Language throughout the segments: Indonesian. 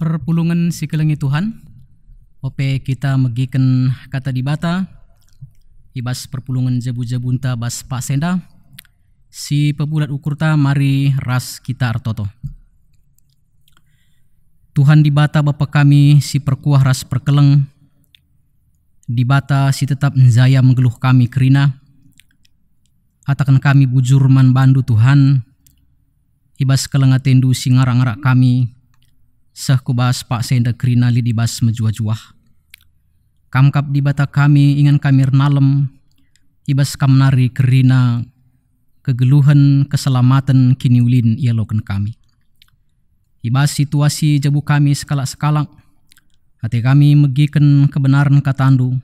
Perpulungan si kelengi Tuhan, ope kita megiken kata di bata, ibas perpulungan jabu-jabunta bas pak senda, si pebulat ukurta mari ras kita artoto. Tuhan di bata bapa kami si perkuah ras perkeleng, di bata si tetap nzaya menggeluh kami kerina, atakan kami bujur man bandu Tuhan, ibas kelengatendu si ngarak-ngarak kami, seh kubas pak senda kerina li dibas menjuah-juah. Kamkap di bata kami ingan kami renalem, ibas kam nari kerina kegeluhan keselamatan kini ulin ialokan kami. Ibas situasi jabu kami sekalak-sekalak, hati kami megiken kebenaran katandu,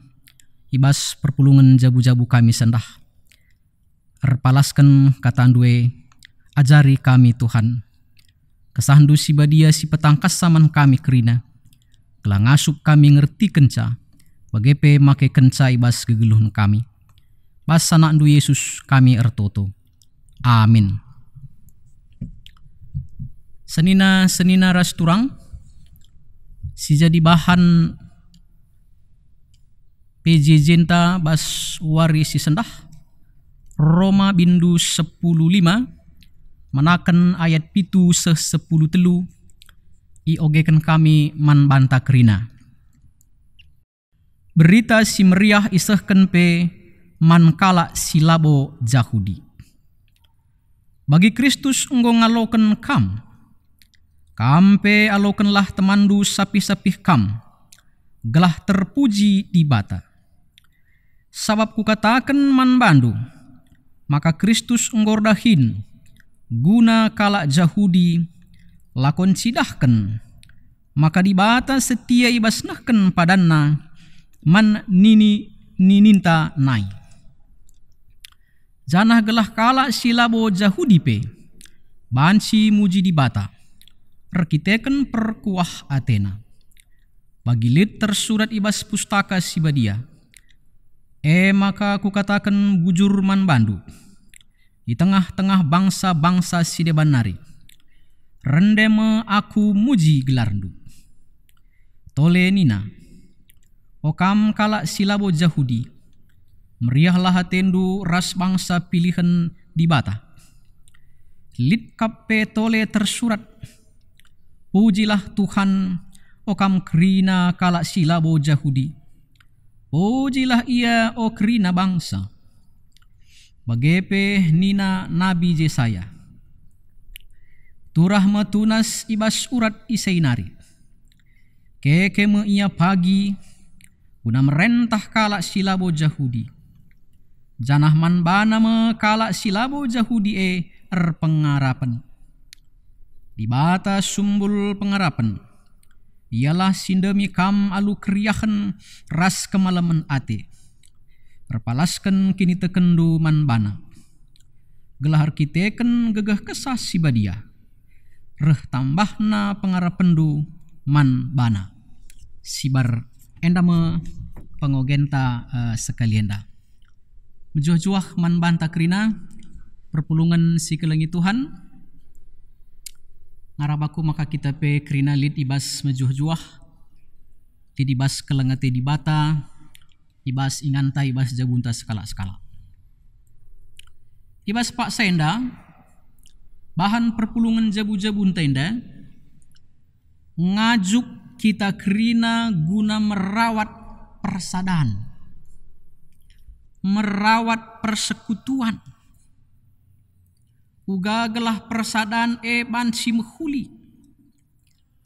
ibas perpulungan jabu-jabu kami sendah. Erpalaskan katandue, ajari kami Tuhan. Kesahandu si badia si petangkas saman kami kerina, kelang asup kami ngerti kenca, bagepe make kenca ibas gegeluhan kami. Bas sanakndu Yesus kami ertoto. Amin. Senina ras turang, si jadi bahan PJJ bas wari si sendah, Roma bindu 10:5, menaken ayat pitu 10 telu, i ogekan kami man banta kerina. Berita si meriah isehken pe man kala silabo Jahudi. Bagi Kristus enggo ngaloken kam pe alokenlah temandu sapih-sapih kam, gelah terpuji di bata. Sabab kukataken man bandu, maka Kristus enggordahin, guna kala Jahudi lakon cidahken, maka di bata setia ibasnahken padanna man nininta nai. Janah gelah kala silabo Jahudi pe bansi muji di bata, rekiteken perkuah Athena. Bagi lit tersurat ibas pustaka sibadia, maka kukatakan bujur man bandu, di tengah-tengah bangsa-bangsa sideban nari, rendeme aku muji gelarndu. Tole nina, okam kala silabo Jahudi, meriahlah hatendu ras bangsa pilihan di bata. Lit kape tole tersurat, pujilah Tuhan, okam kerina kala silabo Jahudi. Pujilah ia o kerina bangsa. Bagepe nina Nabi Jesaya, turah metunas ibas urat isainari, kekeme ia pagi, guna merentah kala silabo Jahudi. Janah man bana me kala silabo Jahudi erpengarapan. Di bata sumbul pengarapan, ialah sindemi kam alu kriahan ras kemalaman ate. Perpalaskan kini tekendu man bana, gelah kiteken gegah kesah si badia, reh tambahna pengarapendu man bana. Sibar endame pengogenta sekalienda. Menjuah-juah man banta kerina, perpulungan si kelengi Tuhan, ngarabaku maka kita pe kerina lid ibas menjuah-juah, lid ibas kelengate di bata, ibas inganta ibas jabunta skala-skala. Ibas pak senda, bahan perpulungan jabu-jabunta inda, ngajuk kita kerina guna merawat persadaan, merawat persekutuan. Uga gelah persadaan bansi mehuli,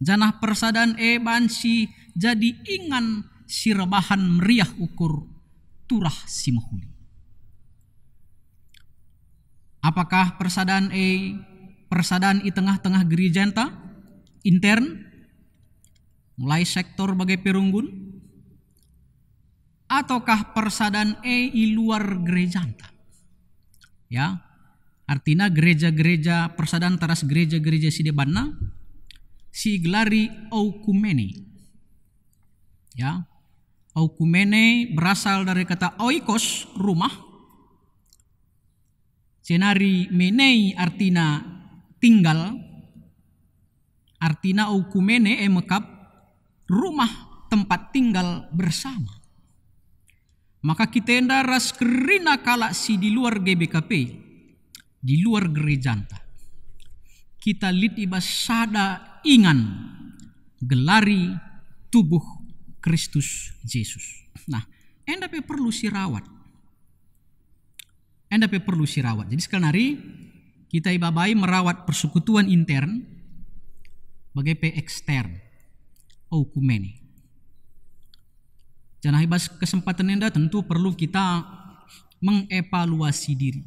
janah persadaan bansi jadi ingan si rebahan meriah ukur turah si mehuli. Apakah persadaan i tengah-tengah gereja enta intern, mulai sektor bagai perunggun, ataukah persadaan i luar gereja enta? Ya, artinya gereja-gereja persadaan taras gereja-gereja si debanna si gelari oikumene. Ya, oikumene berasal dari kata oikos, rumah. Senari menei artinya tinggal. Artina okumene mekap rumah tempat tinggal bersama. Maka kita enda ras kerina kala si di luar GBKP, di luar gereja anta. Kita lit ibas sada ingan gelari tubuh Kristus Yesus. Nah, enda perlu sirawat. Jadi sekali hari kita ibabai merawat persekutuan intern bagai ekstern. Okumene. Jangan ibas kesempatan enda tentu perlu kita mengevaluasi diri.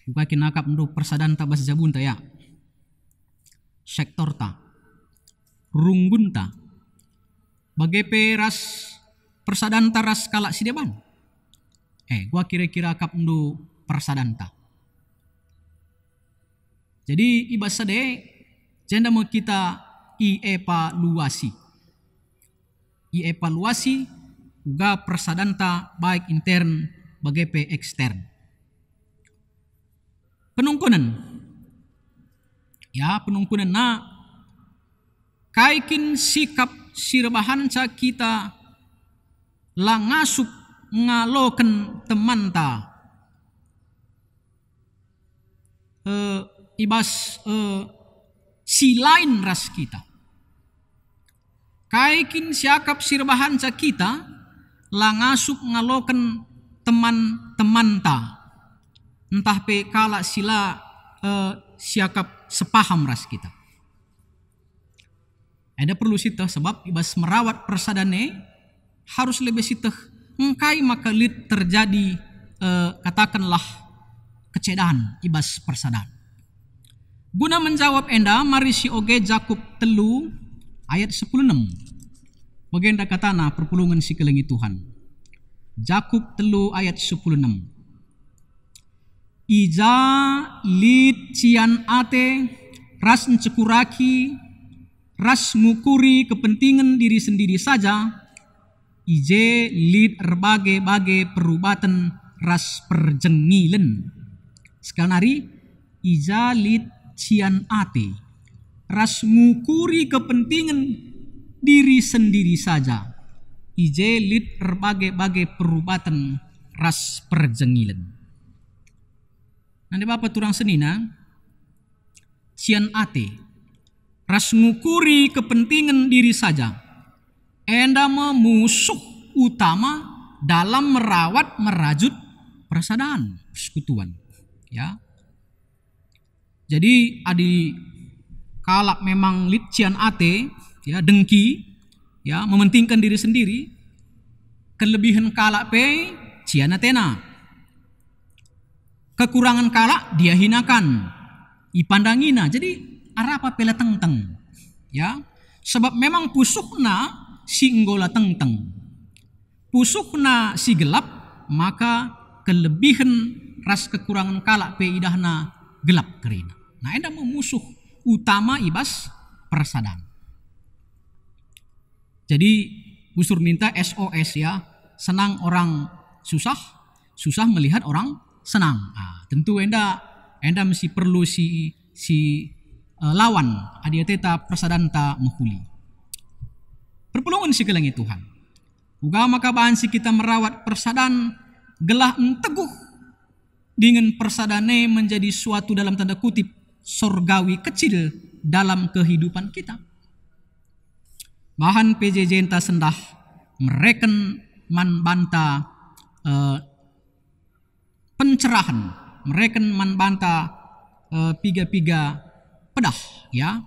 Bukan kinakap untuk persadaan tabas jabun ta ya. Sektor ta. Runggun ta. Bagai peras persadaan taras kala si deban. Gua kira-kira kap untuk persadaan ta. Jadi ibas sade janda mau kita ievaluasi uga persadanta baik intern bagai ekstern. Penungkunan na kaikin sikap sirbahan ca kita langasup ngaloken teman ta ibas silain ras kita. Kaikin siakap sirbahan ca kita langasup ngaloken teman-teman ta. Entah pe kala sila siakap sepaham ras kita. Ada perlu sitah sebab ibas merawat persadane harus lebih sitah engkai maka lit terjadi katakanlah kecedaan ibas persadaan. Guna menjawab enda mari si oge Jakub 3 ayat 16. Bagenda katana perpulungan si kelengi Tuhan. Jakub 3 ayat 16. Ija lit cian ate ras encekuraki ras ngukuri kepentingan diri sendiri saja. Ije lit berbagai perubatan ras perjengilen. Sekali hari ija lit cian ate ras ngukuri kepentingan diri sendiri saja. Ije lit berbagai perubatan ras perjengilen. Nanti Bapak turang senina cian ate ras ngukuri kepentingan diri saja. Enda memusuh utama dalam merawat merajut persadaan persekutuan. Ya. Jadi adi kalak memang lit cian ate ya dengki ya mementingkan diri sendiri, kelebihan kalak pe cian atena. Kekurangan kalak dia hinakan, ipandangina. Jadi arapa pela teng-teng. Ya. Sebab memang pusuhna si nggola teng-teng. Pusuhna si gelap, maka kelebihan ras kekurangan kalak pe idahna gelap kerina. Nah, enda memusuh utama ibas persadaan. Jadi usur minta SOS ya, senang orang susah, susah melihat orang senang. Nah, tentu enda mesti perlu si lawan adiateta persadaan ta menghuli. Perpulungan si kelengi Tuhan. Uga maka bahan si kita merawat persadaan gelah enteguh dengan persadane menjadi suatu dalam tanda kutip sorgawi kecil dalam kehidupan kita. Bahan PJJ enta sendah mereken man banta pencerahan, mereken man banta piga-piga pedah ya.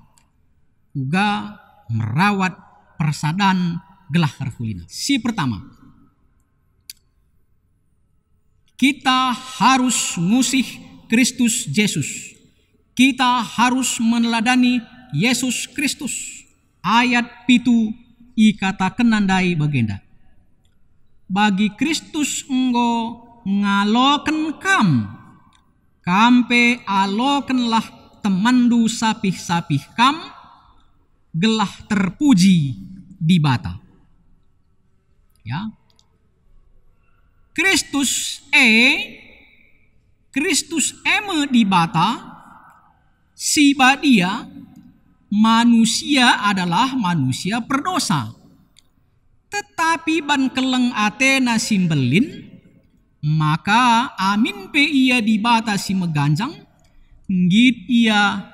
Uga merawat persadaan gelah harhulina. Si pertama, kita harus ngusih Kristus Yesus. Kita harus meneladani Yesus Kristus. Ayat pitu ikatakan nandai bagenda. Bagi Kristus enggo ngaloken kampe alokenlah temandu sapih-sapih kam gelah terpuji di bata. Ya. Kristus eme di bata si badia manusia adalah manusia berdosa. Tetapi ban keleng atena simbelin, maka amin pe ia dibatasi meganjang, ngit ia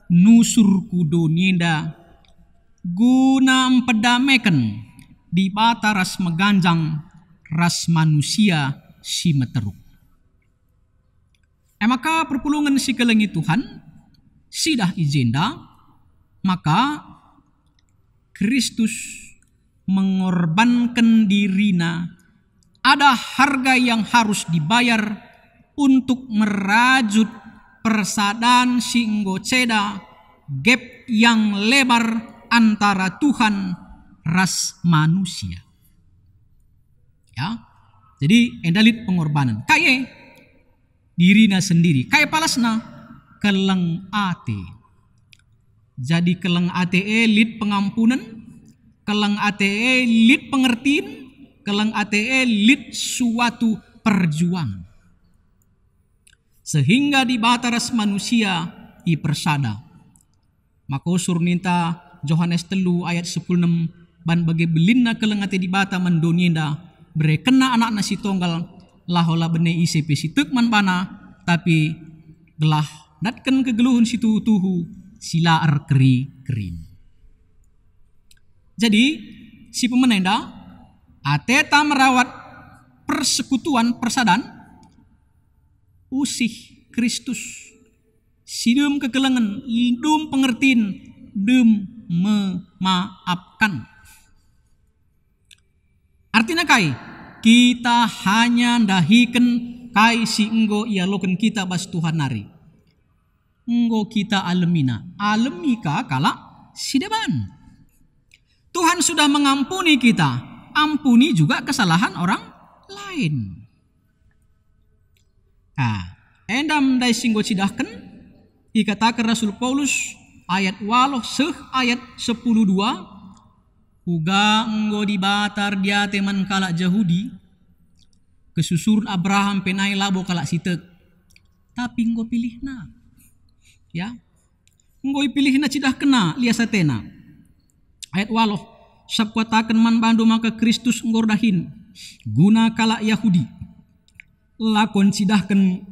nusur kudo nienda, guna empedameken dibata ras meganjang ras manusia si meteruk. Maka perpulungan si kelengi Tuhan, sidah ijenda, maka Kristus mengorbankan dirina, ada harga yang harus dibayar untuk merajut persadaan si enggo ceda gap yang lebar antara Tuhan ras manusia. Ya, jadi endalit pengorbanan. Kaye dirina sendiri, kaye palasna keleng ate. Jadi keleng ate lit pengampunan, keleng ate lit pengertian, keleng ate lit suatu perjuangan. Sehingga di bataras manusia i persada. Maka usur ninta Yohanes 3 ayat 16 ban bagi belinna keleng ate di bata mendonienda berekena anak nasi tonggal lahola bene ICP situk man bana tapi gelah natken kegeluhun situ tuhu sila keri kerin. Jadi si pemenenda ateta merawat persekutuan persadan usih Kristus sidum kekelengan idum pengertiin dem memaafkan. Artinya kai kita hanya dahiken kai si enggo ia loken kita bas Tuhan nari. Enggo kita alemina alemika kala sideban. Tuhan sudah mengampuni kita, ampuni juga kesalahan orang lain. Endam dai singgo cidahken dikatakan Rasul Paulus ayat waloh ayat 10:2, uga enggo dibatar dia teman kalak Yahudi, kesusurun Abraham penai labo kalak sitek, tapi enggo pilihna, ya, enggo pilihna cidah kena liasatena. Ayat waloh sabkuatakan man bandu maka Kristus ngordahin guna kalak Yahudi lakon sidahken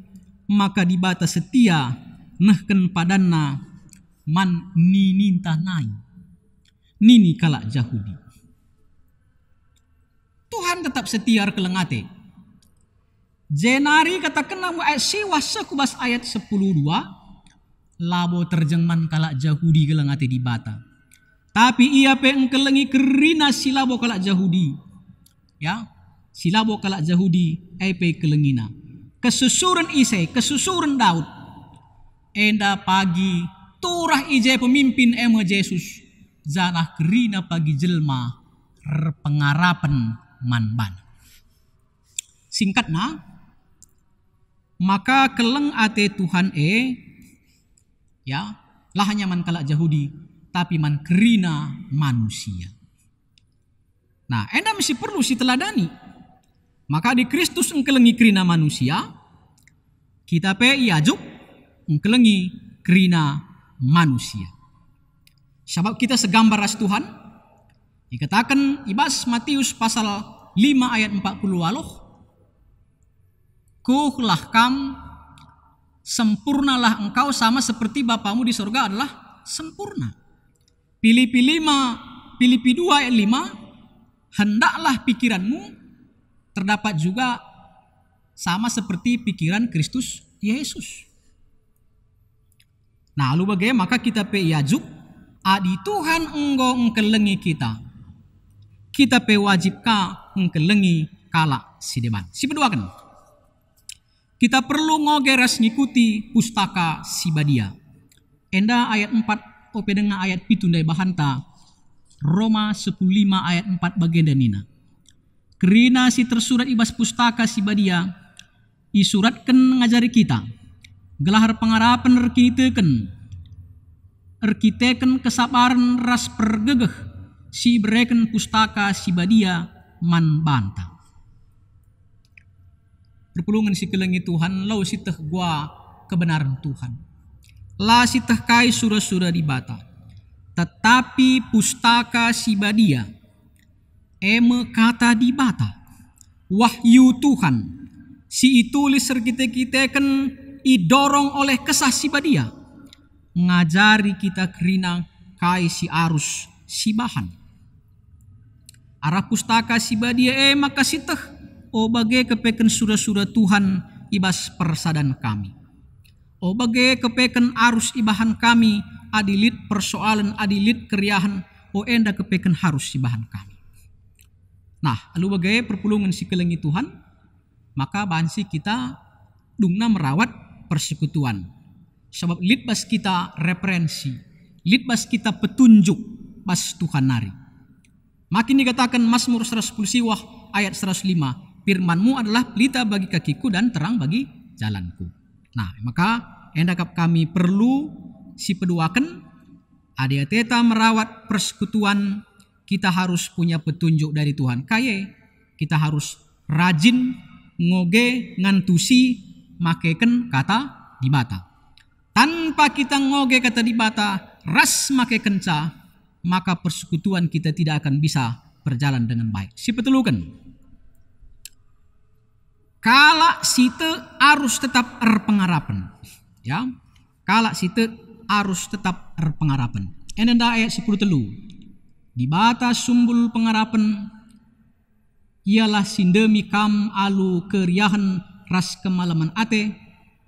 maka dibata setia nehken padanna man nininta nai nini kalak Yahudi. Tuhan tetap setia kelengate. Jenari katakan nama ayat siwasa kubas ayat 10:2 labo terjengman kalak Yahudi kelengate dibata. Tapi ia pe engkelengi kerina silabo kalak Yahudi. Ya, silabo kalak Yahudi pe kelengina. Kesusuran Isai, kesusuran Daud. Enda pagi turah ije pemimpin ema Yesus. Zanah kerina pagi jelma pengarapan manban. Singkatnya, maka keleng ate Tuhan ya, lah hanya man kalak Yahudi. Tapi man kerina manusia. Nah, enda mesti perlu si teladani. Maka di Kristus engkelengi kerina manusia, kita pe iajuk engkelengi kerina manusia. Sebab kita segambar ras Tuhan. Dikatakan ibas Matius pasal 5 ayat 40 waloh. Kuhlah kam, sempurnalah engkau sama seperti Bapamu di surga adalah sempurna. Filipi 2 ayat 5, hendaklah pikiranmu terdapat juga sama seperti pikiran Kristus Yesus. Nah, lalu bagaimana maka kita pe yajuk adi Tuhan enggo engkelengi kita. Kita pe wajib ka engkelengi kala sideban. Si berduakan. Kita perlu ngogeras ngikuti pustaka Sibadia. Enda ayat 4 ope dengan ayat pitundai bahanta Roma 10:5 ayat 4 bagian danina. Kerina si tersurat ibas pustaka Sibadia isuratkan ngajari kita gelahar pengarapan erkiteken kesabaran ras pergegeh si bereken pustaka Sibadia man banta. Perpulungan si kelengi Tuhan lau si teh gua kebenaran Tuhan. La si teh kai surah-surah di bata. Tetapi pustaka sibadia eme kata di bata wahyu Tuhan si itulis kita kan idorong oleh kesah sibadia ngajari kita kerina kai si arus si bahan arah pustaka sibadia maka siteh bagai kepeken surah-surah Tuhan ibas persadan kami bagai kepeken arus ibahan kami adilit persoalan adilit keriahan enda kepeken harus ibahan kami. Nah, lalu bagai perpulungan si kelengi Tuhan, maka bansi kita dungna merawat persekutuan. Sebab litbas kita referensi, litbas kita petunjuk bas Tuhan nari. Makin dikatakan Mazmur 110 siwah ayat 105, firman-Mu adalah pelita bagi kakiku dan terang bagi jalanku. Nah, maka endakap kami perlu si peduakan adia teta merawat persekutuan, kita harus punya petunjuk dari Tuhan. Kita harus rajin ngoge ngantusi makeken kata di bata. Tanpa kita ngoge kata di bata, ras make kenca, maka persekutuan kita tidak akan bisa berjalan dengan baik. Si petelukan. Kala site harus tetap erpengarapan. Ya. Kala site harus tetap erpengarapan. Enenda ayat 10 telu. Di batas sumbul pengarapan ialah sindemi kam alu keriahan ras kemalaman ate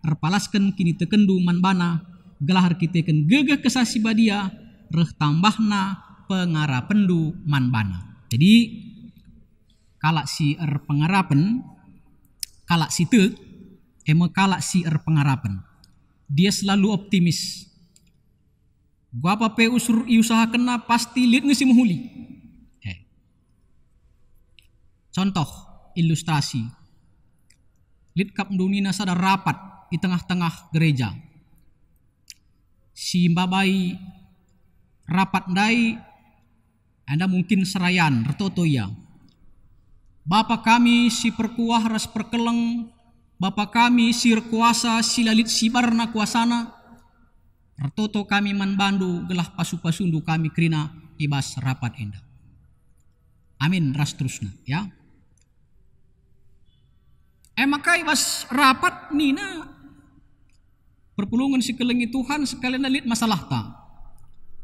erpalaskan kini tekendu manbana gelahar kiteken gegeh kesasi badia reh tambahna pengarapendu manbana. Jadi kala si erpengarapan kala si te kala si erpengarapan dia selalu optimis. Gua apa pe usaha kena pasti lihat ngisi muhuli. Contoh ilustrasi. Lihat kap dunina sada rapat di tengah-tengah gereja. Si mbabai rapat dai Anda mungkin serayan retoto ya. Bapa kami si perkuah ras perkeleng, Bapa kami si kuasa si lalit si barna kuasana. Retoto kami manbandu gelah pasu-pasundu kami krina ibas rapat enda. Amin ras terusna ya. Maka ibas rapat nina perpulungan si kelengi Tuhan sekalian nalit masalah ta.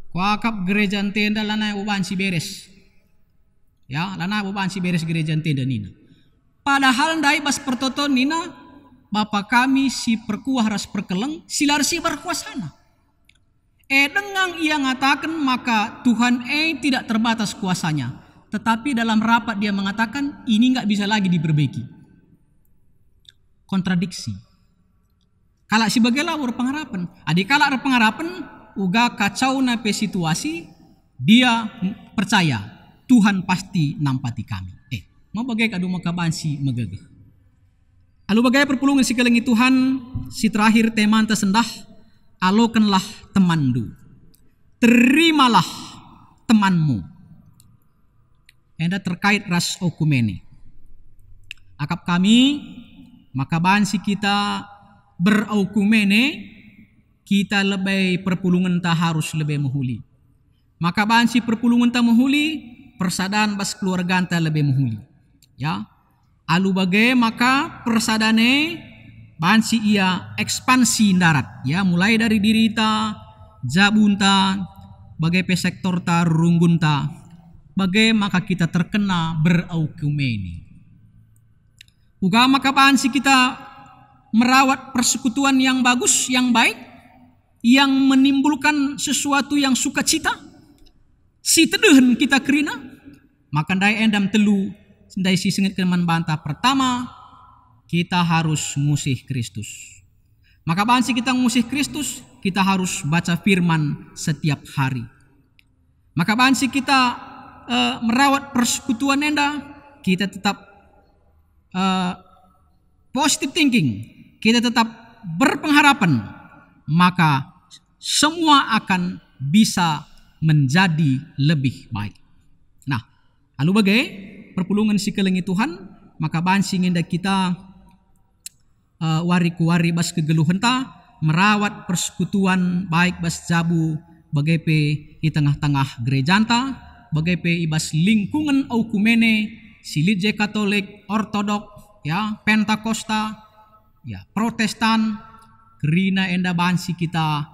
Kuakap gereja tenda lana uban si beres. Ya, lana uban si beres gereja tenda nina. Padahal ndai bas pertoto nina Bapa kami si perkuah ras perkeleng silar si berkuasana. Dengan ia ngatakan maka Tuhan tidak terbatas kuasanya. Tetapi dalam rapat dia mengatakan ini nggak bisa lagi diperbaiki. Kontradiksi. Kalau sebagai lawur pengharapan. Adik kalau ada pengharapan uga kacau nape situasi dia percaya Tuhan pasti nampati kami. Mau bagai kadu makabansi megagah. Lalu bagai perpulungan si kelengi Tuhan si terakhir teman tersendah. Alokanlah temandu, terimalah temanmu. Enda terkait ras okumene. Akap kami, maka bansi kita beraukumene, kita lebih perpulungan ta harus lebih menghuli. Maka bansi perpulungan ta menghuli, persadaan bas keluarga ta lebih menghuli. Ya, alu bagai maka persadane bansi ia ekspansi darat ya mulai dari dirita jabunta bagai pesektor ta runggunta bagai maka kita terkena beraukumeni uga maka bansi kita merawat persekutuan yang bagus yang baik yang menimbulkan sesuatu yang sukacita si tedehen kita kerina maka ndai endam telu ndai si sengit keman bantah pertama kita harus ngusih Kristus. Maka bansi kita ngusih Kristus, kita harus baca firman setiap hari. Maka bansi kita merawat persekutuan enda, kita tetap positive thinking, kita tetap berpengharapan, maka semua akan bisa menjadi lebih baik. Nah, lalu bagai perpulungan si kelengi Tuhan, maka bansi ngenda kita wari-kuwari bas kegeluhan ta merawat persekutuan baik bas jabu bagape di tengah-tengah gerejanta, bagape ibas lingkungan aukumene, silije Katolik, Ortodok, ya, Pentakosta, ya, Protestan, kerina enda bansi kita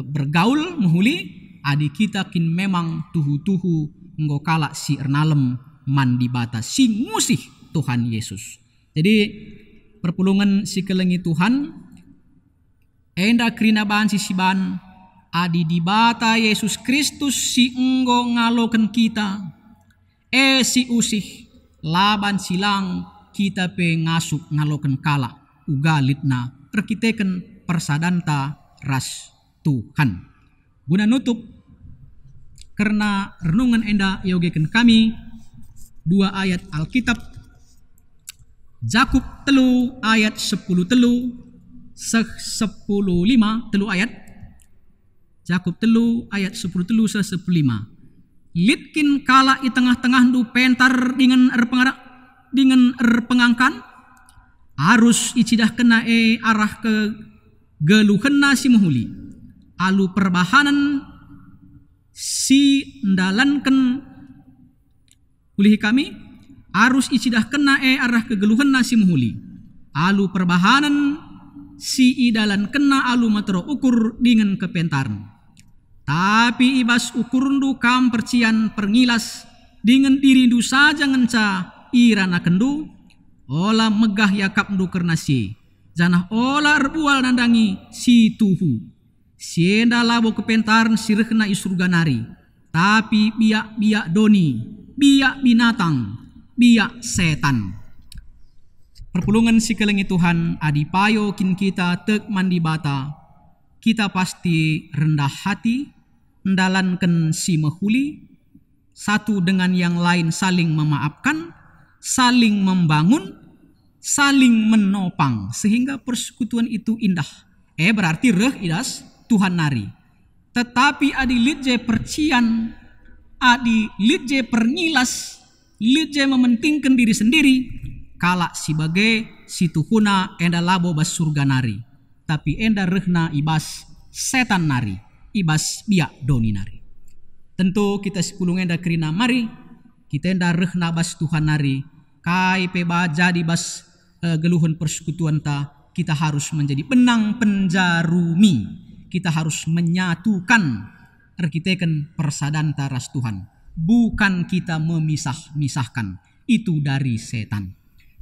bergaul muhuli, adi kita kin memang tuhu-tuhu ngokala si ernalem mandi bata si ngusih Tuhan Yesus. Jadi perpulungan si kelengi Tuhan enda kerina bansi si ban adi di bata Yesus Kristus si enggo ngaloken kita si usih laban silang kita pe ngasuk ngaloken kala ugalitna terkiteken persadanta ras Tuhan. Guna nutup karena renungan enda yogekan kami 2 ayat Alkitab Jakub 3 ayat 10 telu 10 5 telu ayat Jakub 3 ayat 10 telu 10 5 litkin kala i tengah-tengah du pentar dengan erpengangkan arus icidah kena arah ke geluhena si muhuli alu perbahanan si ndalanken ulihi kami arus icidah kena arah ke geluhena si muhuli alu perbahanan si idalan kena alu matro ukur dengan kepentaran tapi ibas ukurundu kam percian perngilas dengan dirindu saja ngenca irana kendu ola megah yakap ndu kernasi janah ola erbual nandangi si tuhu sienda labo kepentaran sirehna isurga nari tapi biak doni biak binatang biak setan. Perpulungan si kelengi Tuhan adipayo kin kita tek mandi bata kita pasti rendah hati mendalankan si mehuli satu dengan yang lain saling memaafkan saling membangun saling menopang sehingga persekutuan itu indah berarti reh idas Tuhan nari. Tetapi adi litje percian, adi litje pernilas, litje mementingkan diri sendiri, kala sebagai si tuhuna enda labo bas surga nari. Tapi enda rehna ibas setan nari, ibas biak doni nari. Tentu kita sepulung enda kerina mari, kita enda rehna bas Tuhan nari, kai peba jadi bas geluhun persekutuan ta, kita harus menjadi benang penjarumi. Kita harus menyatukan arkiteken persadanta ras Tuhan. Bukan kita memisah-misahkan. Itu dari setan.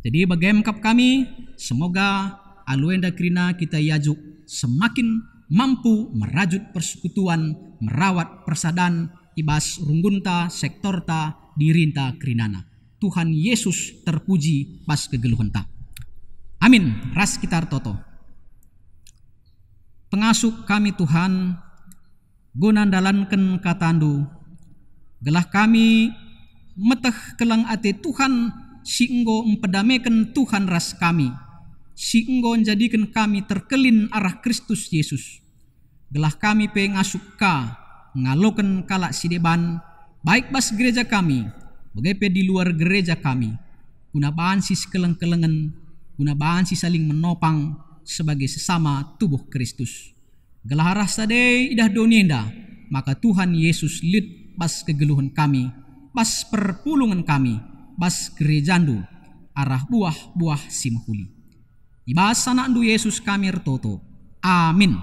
Jadi bagemkap kami, semoga aluenda krina kita yajuk semakin mampu merajut persekutuan, merawat persadan, ibas runggunta, sektorta, dirinta krinana. Tuhan Yesus terpuji pas kegeluhenta. Amin. Ras kita toto. Pengasuk kami Tuhan, gunandalanken katandu, gelah kami meteh kelang ate Tuhan, si enggo empedameken Tuhan ras kami, si enggo menjadikan kami terkelin arah Kristus Yesus. Gelah kami pengasuk ka, ngaloken kalak sideban, baik bas gereja kami, bagaimana di luar gereja kami, guna bahan si sekeleng-kelengen, guna bahan si saling menopang, sebagai sesama tubuh Kristus. Gelah sade idah donienda, maka Tuhan Yesus lid bas kegeluhan kami, bas perpulungan kami, bas gerejandu, arah buah-buah simhuli. Ibas anak Yesus kami ertoto. Amin.